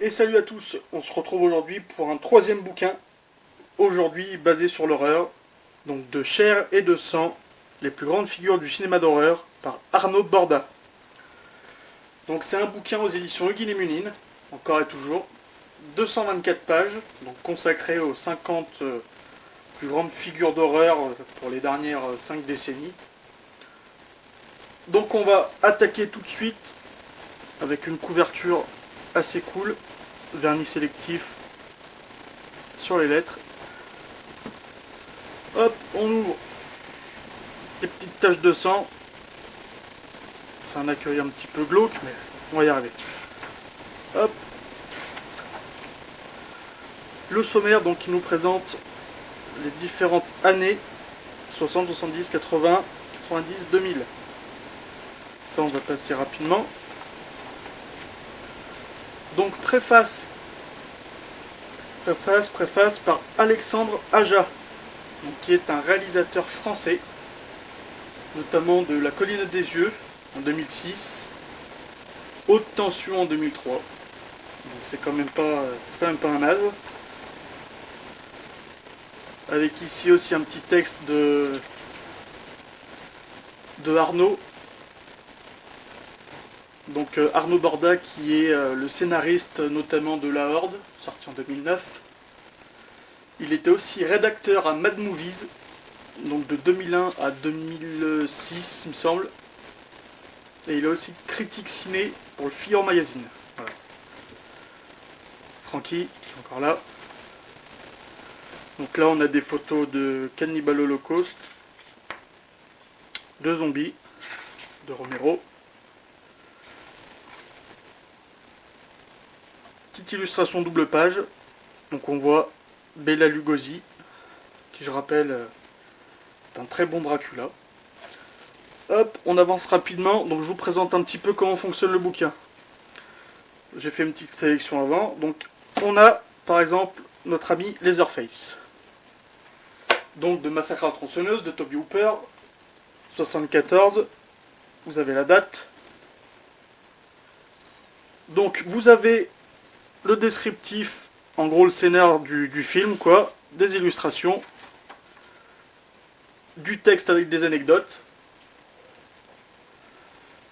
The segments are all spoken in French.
Et salut à tous, on se retrouve aujourd'hui pour un troisième bouquin, aujourd'hui basé sur l'horreur, donc de Chair et de sang, les plus grandes figures du cinéma d'horreur, par Arnaud Borda. Donc c'est un bouquin aux éditions Hugues et Munin, encore et toujours, 224 pages, donc consacré aux 50 plus grandes figures d'horreur pour les dernières 5 décennies. Donc on va attaquer tout de suite avec une couverture assez cool, vernis sélectif sur les lettres. Hop, on ouvre les petites taches de sang. C'est un accueil un petit peu glauque, mais on va y arriver. Hop. Le sommaire, donc, qui nous présente les différentes années 60, 70, 80, 90, 2000. Ça, on va passer rapidement. Donc, préface par Alexandre Aja, qui est un réalisateur français, notamment de La Colline des Yeux en 2006, Haute Tension en 2003. Donc c'est quand même pas un naze. Avec ici aussi un petit texte de Arnaud. Donc Arnaud Borda, qui est le scénariste notamment de La Horde, sorti en 2009. Il était aussi rédacteur à Mad Movies, donc de 2001 à 2006 il me semble. Et il a aussi critique ciné pour le Fillon Magazine. Voilà. Francky, qui est encore là. Donc là on a des photos de Cannibal Holocaust, de Zombies, de Romero. Petite illustration double page. Donc on voit Bela Lugosi, qui je rappelle est un très bon Dracula. Hop, on avance rapidement, donc je vous présente un petit peu comment fonctionne le bouquin. J'ai fait une petite sélection avant. Donc on a par exemple notre ami Leatherface. Donc de Massacre à la tronçonneuse de Toby Hooper, 74. Vous avez la date. Donc vous avez le descriptif, en gros le scénar du film, quoi, des illustrations, du texte avec des anecdotes.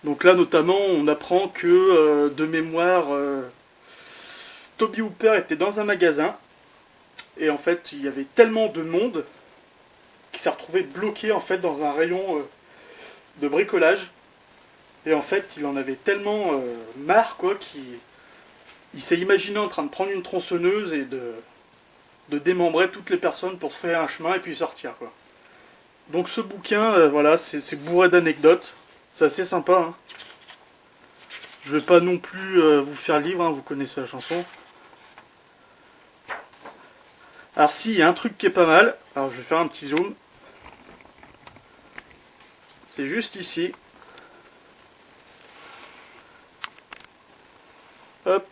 Donc là notamment on apprend que de mémoire Toby Hooper était dans un magasin et en fait il y avait tellement de monde qu'il s'est retrouvé bloqué en fait dans un rayon de bricolage, et en fait il en avait tellement marre quoi qu'il s'est imaginé en train de prendre une tronçonneuse et de démembrer toutes les personnes pour se faire un chemin et puis sortir quoi. Donc ce bouquin voilà, c'est bourré d'anecdotes, c'est assez sympa hein. Je vais pas non plus vous faire lire, hein, vous connaissez la chanson. Alors si, il y a un truc qui est pas mal, alors je vais faire un petit zoom. C'est juste ici. Hop.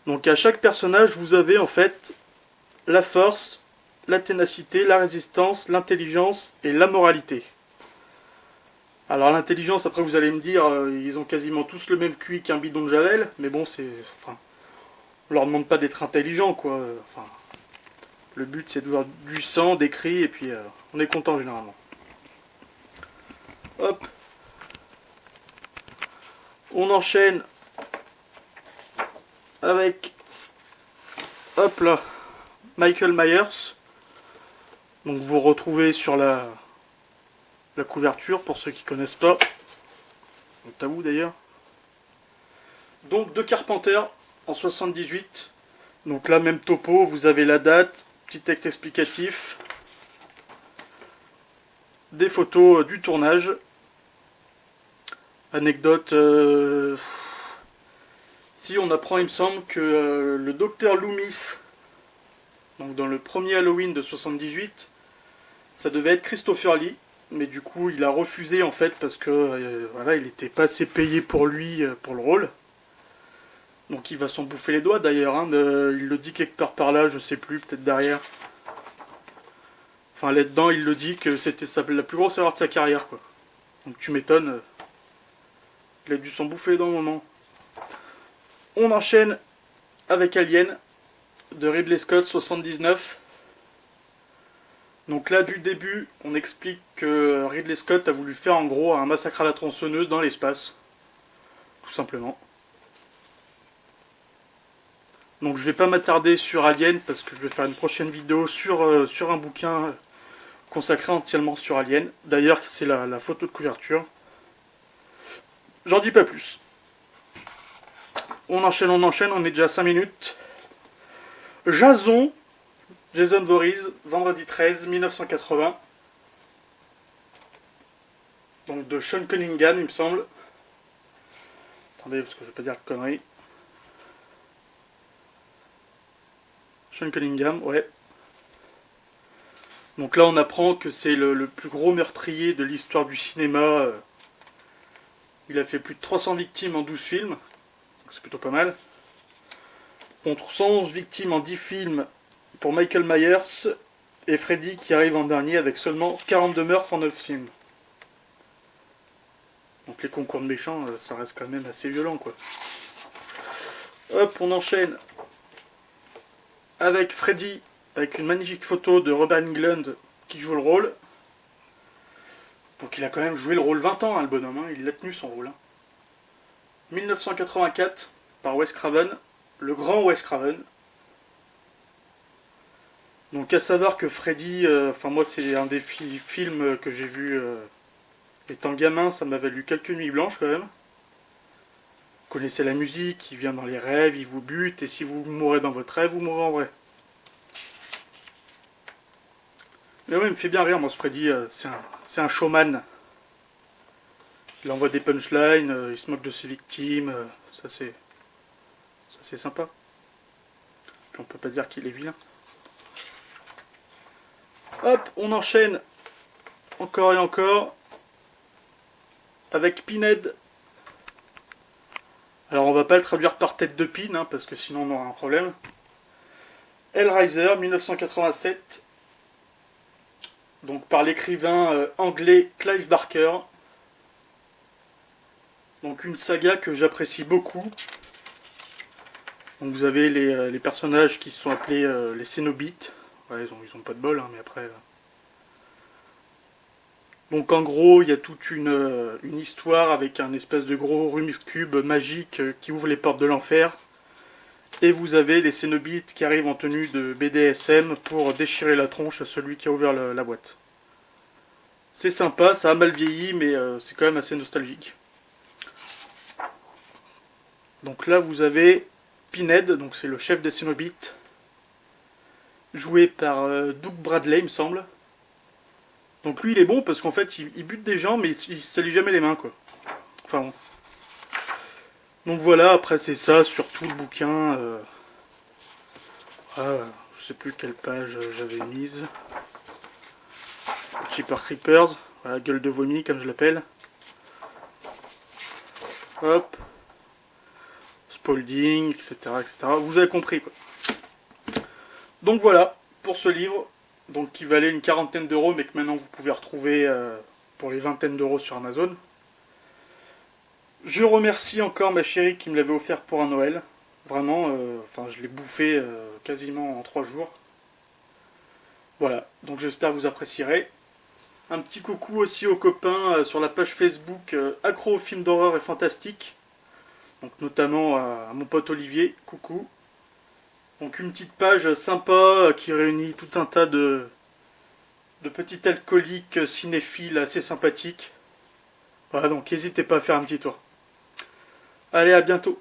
Donc à chaque personnage, vous avez en fait la force, la ténacité, la résistance, l'intelligence et la moralité. Alors l'intelligence, après vous allez me dire, ils ont quasiment tous le même QI qu'un bidon de Javel, mais bon, enfin, on leur demande pas d'être intelligents, quoi. Enfin, le but c'est de voir du sang, des cris, et puis on est content généralement. Hop. On enchaîne avec, hop là, Michael Myers. Donc vous retrouvez sur la couverture, pour ceux qui connaissent pas. Donc à vous d'ailleurs. Donc de Carpenter, en 78. Donc là, même topo, vous avez la date, petit texte explicatif, des photos du tournage, anecdote. Si on apprend, il me semble que le docteur Loomis, donc dans le premier Halloween de 78, ça devait être Christopher Lee, mais du coup il a refusé en fait parce que voilà, il n'était pas assez payé pour lui pour le rôle. Donc il va s'en bouffer les doigts d'ailleurs, hein, il le dit quelque part par là, je sais plus, peut-être derrière. Enfin là-dedans il le dit que c'était la plus grosse erreur de sa carrière quoi. Donc tu m'étonnes, il a dû s'en bouffer les doigts un moment. On enchaîne avec Alien de Ridley Scott 79. Donc là, du début, on explique que Ridley Scott a voulu faire en gros un massacre à la tronçonneuse dans l'espace. Tout simplement. Donc je vais pas m'attarder sur Alien parce que je vais faire une prochaine vidéo sur un bouquin consacré entièrement sur Alien. D'ailleurs, c'est la photo de couverture. J'en dis pas plus. On enchaîne, on est déjà à 5 minutes. Jason Voorhees, vendredi 13, 1980. Donc de Sean Cunningham, il me semble. Attendez, parce que je vais pas dire de conneries. Sean Cunningham, ouais. Donc là, on apprend que c'est le plus gros meurtrier de l'histoire du cinéma. Il a fait plus de 300 victimes en 12 films. C'est plutôt pas mal. Contre 111 victimes en 10 films pour Michael Myers et Freddy qui arrive en dernier avec seulement 42 meurtres en 9 films. Donc les concours de méchants, ça reste quand même assez violent, quoi. Hop, on enchaîne avec Freddy, avec une magnifique photo de Robert Englund qui joue le rôle. Donc il a quand même joué le rôle 20 ans, hein, le bonhomme, hein, il l'a tenu son rôle. Hein. 1984, par Wes Craven, le grand Wes Craven. Donc à savoir que Freddy, enfin moi c'est un des films que j'ai vu étant gamin, ça m'a valu quelques nuits blanches quand même. Vous connaissez la musique, il vient dans les rêves, il vous bute, et si vous mourrez dans votre rêve, vous mourrez en vrai. Mais ouais, il me fait bien rire, moi ce Freddy, c'est un showman. Il envoie des punchlines, il se moque de ses victimes, ça c'est sympa. Puis on peut pas dire qu'il est vilain. Hop, on enchaîne encore et encore avec Pinhead. Alors on va pas le traduire par tête de pin, hein, parce que sinon on aura un problème. Hellraiser, 1987. Donc par l'écrivain anglais Clive Barker. Donc une saga que j'apprécie beaucoup. Donc vous avez les personnages qui sont appelés les Cénobites. Ouais, ils ont pas de bol, hein, mais après... Donc en gros, il y a toute une histoire avec un espèce de gros Rubik's Cube magique qui ouvre les portes de l'enfer. Et vous avez les Cénobites qui arrivent en tenue de BDSM pour déchirer la tronche à celui qui a ouvert la boîte. C'est sympa, ça a mal vieilli, mais c'est quand même assez nostalgique. Donc là, vous avez Pinhead, donc c'est le chef des Cénobites, joué par Doug Bradley, il me semble. Donc lui, il est bon parce qu'en fait, il bute des gens, mais il se salit jamais les mains, quoi. Enfin bon. Donc voilà, après c'est ça, sur tout le bouquin. Je sais plus quelle page j'avais mise. Cheaper Creepers, voilà, gueule de vomi, comme je l'appelle. Hop. Spalding, etc., etc. Vous avez compris, quoi. Donc voilà, pour ce livre, donc qui valait une quarantaine d'euros, mais que maintenant vous pouvez retrouver pour les vingtaines d'euros sur Amazon. Je remercie encore ma chérie qui me l'avait offert pour un Noël. Vraiment, enfin je l'ai bouffé quasiment en 3 jours. Voilà, donc j'espère que vous apprécierez. Un petit coucou aussi aux copains sur la page Facebook Accro aux films d'horreur et fantastique. Donc notamment à mon pote Olivier, coucou. Donc une petite page sympa qui réunit tout un tas de petits alcooliques cinéphiles assez sympathiques. Voilà, donc n'hésitez pas à faire un petit tour. Allez, à bientôt.